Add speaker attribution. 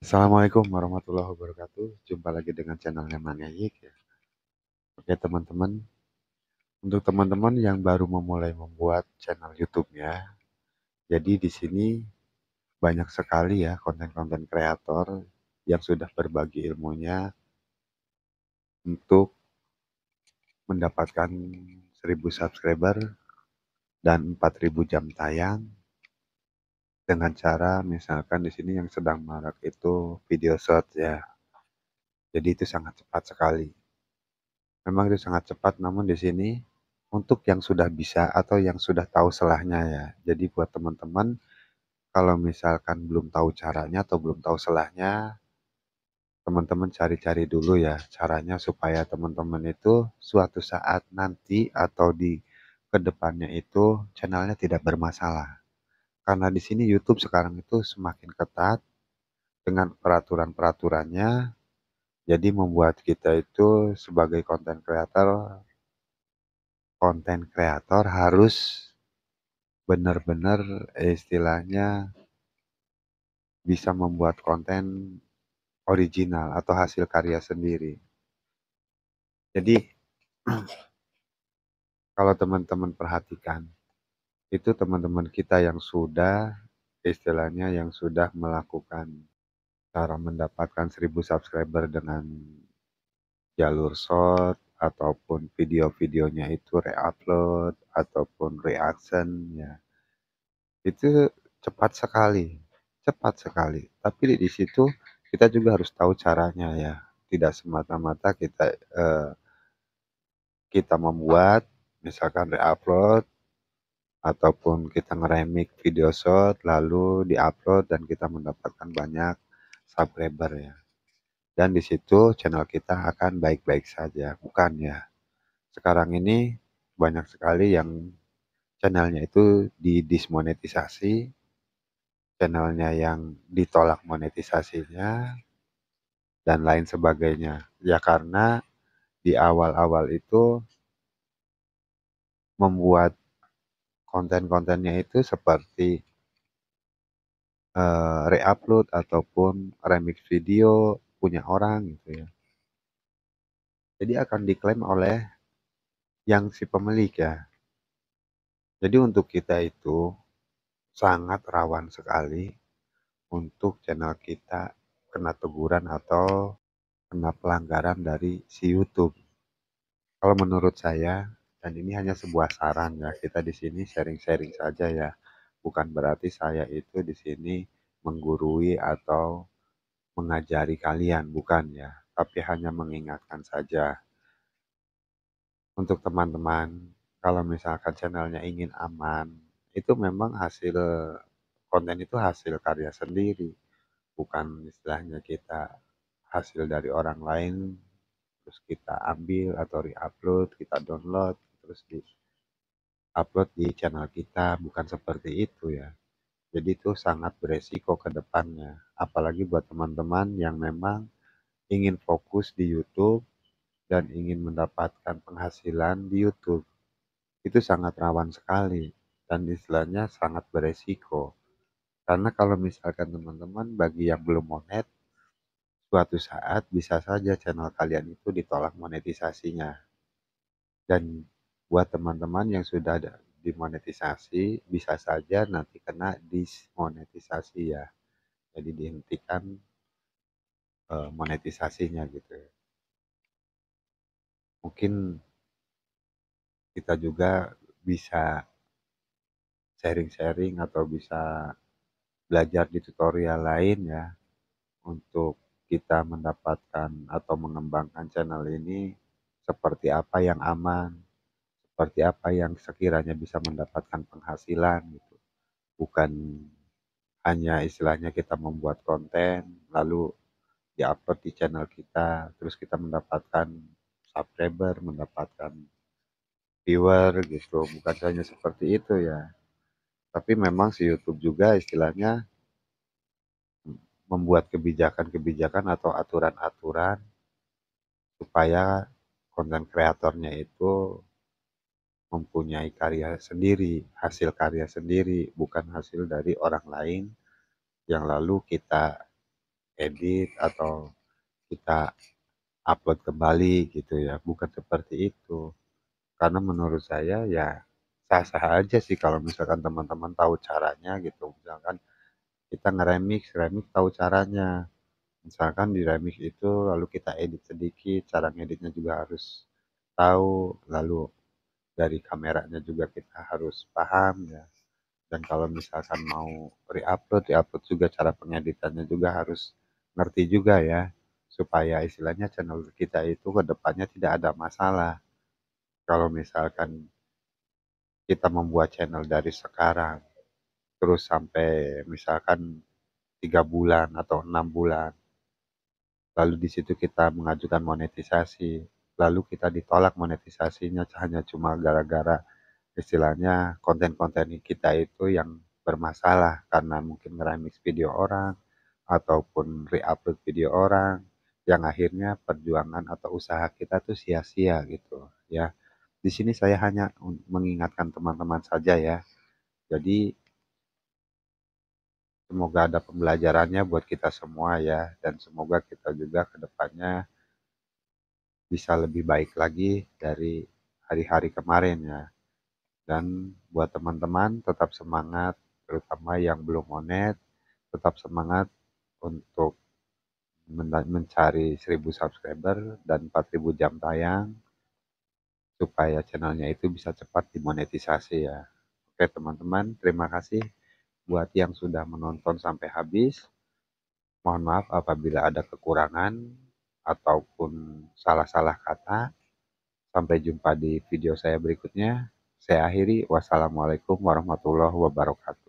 Speaker 1: Assalamualaikum warahmatullahi wabarakatuh. Jumpa lagi dengan channelnya Mang Yayik ya. Oke teman-teman, untuk teman-teman yang baru memulai membuat channel YouTube-nya, jadi di sini banyak sekali ya konten-konten kreator yang sudah berbagi ilmunya untuk mendapatkan 1000 subscriber dan 4000 jam tayang dengan cara misalkan di sini yang sedang marak itu video short ya. Jadi itu sangat cepat sekali. Memang itu sangat cepat, namun di sini untuk yang sudah bisa atau yang sudah tahu selahnya ya. Jadi buat teman-teman, kalau misalkan belum tahu caranya atau belum tahu selahnya, teman-teman cari-cari dulu ya caranya supaya teman-teman itu suatu saat nanti atau di kedepannya itu channelnya tidak bermasalah. Karena di sini YouTube sekarang itu semakin ketat dengan peraturan-peraturannya, jadi membuat kita itu sebagai konten kreator harus benar-benar istilahnya bisa membuat konten original atau hasil karya sendiri. Jadi kalau teman-teman perhatikan, itu teman-teman kita yang sudah istilahnya yang sudah melakukan cara mendapatkan 1000 subscriber dengan jalur short ataupun video-videonya itu reupload ataupun reaction ya. Itu cepat sekali, cepat sekali. Tapi di situ kita juga harus tahu caranya ya. Tidak semata-mata kita membuat misalkan reupload ataupun kita ngeremik video short lalu diupload dan kita mendapatkan banyak subscriber ya. Dan di situ channel kita akan baik-baik saja, bukan ya. Sekarang ini banyak sekali yang channelnya itu didismonetisasi, channelnya yang ditolak monetisasinya, dan lain sebagainya. Ya karena di awal-awal itu membuat konten-kontennya itu seperti reupload ataupun remix video punya orang gitu ya. Jadi akan diklaim oleh yang si pemilik ya. Jadi untuk kita itu sangat rawan sekali untuk channel kita kena teguran atau kena pelanggaran dari si YouTube. Kalau menurut saya, dan ini hanya sebuah saran ya, kita di sini sharing-sharing saja ya. Bukan berarti saya itu di sini menggurui atau mengajari kalian, bukan ya. Tapi hanya mengingatkan saja. Untuk teman-teman, kalau misalkan channelnya ingin aman, itu memang hasil konten itu hasil karya sendiri. Bukan istilahnya kita hasil dari orang lain, terus kita ambil atau re-upload, kita download, terus di-upload di channel kita. Bukan seperti itu ya. Jadi itu sangat beresiko ke depannya. Apalagi buat teman-teman yang memang ingin fokus di YouTube dan ingin mendapatkan penghasilan di YouTube. Itu sangat rawan sekali dan istilahnya sangat beresiko. Karena kalau misalkan teman-teman bagi yang belum monet, suatu saat bisa saja channel kalian itu ditolak monetisasinya. Dan buat teman-teman yang sudah ada dimonetisasi, bisa saja nanti kena dismonetisasi ya. Jadi dihentikan monetisasinya gitu. Mungkin kita juga bisa sharing-sharing atau bisa belajar di tutorial lain ya untuk kita mendapatkan atau mengembangkan channel ini seperti apa yang aman, seperti apa yang sekiranya bisa mendapatkan penghasilan gitu. Bukan hanya istilahnya kita membuat konten lalu diupload di channel kita, terus kita mendapatkan subscriber, mendapatkan viewer gitu. Bukan hanya seperti itu ya. Tapi memang si YouTube juga istilahnya membuat kebijakan-kebijakan atau aturan-aturan supaya konten kreatornya itu mempunyai karya sendiri, hasil karya sendiri, bukan hasil dari orang lain yang lalu kita edit atau kita upload kembali gitu ya, bukan seperti itu. Karena menurut saya ya sah-sah aja sih kalau misalkan teman-teman tahu caranya gitu. Misalkan kita remix tahu caranya. Misalkan di remix itu lalu kita edit sedikit, cara ngeditnya juga harus tahu, lalu dari kameranya juga kita harus paham ya. Dan kalau misalkan mau re-upload juga cara pengeditannya juga harus ngerti juga ya. Supaya istilahnya channel kita itu ke depannya tidak ada masalah. Kalau misalkan kita membuat channel dari sekarang, terus sampai misalkan 3 bulan atau 6 bulan, lalu di situ kita mengajukan monetisasi, lalu kita ditolak monetisasinya hanya cuma gara-gara istilahnya konten-konten kita itu yang bermasalah karena mungkin nge-remix video orang ataupun re-upload video orang yang akhirnya perjuangan atau usaha kita tuh sia-sia gitu ya. Di sini saya hanya mengingatkan teman-teman saja ya. Jadi semoga ada pembelajarannya buat kita semua ya dan semoga kita juga ke depannya bisa lebih baik lagi dari hari-hari kemarin ya. Dan buat teman-teman tetap semangat, terutama yang belum monet, tetap semangat untuk mencari 1.000 subscriber dan 4.000 jam tayang supaya channelnya itu bisa cepat dimonetisasi ya. Oke teman-teman, terima kasih buat yang sudah menonton sampai habis. Mohon maaf apabila ada kekurangan ataupun salah-salah kata. Sampai jumpa di video saya berikutnya. Saya akhiri. Wassalamualaikum warahmatullahi wabarakatuh.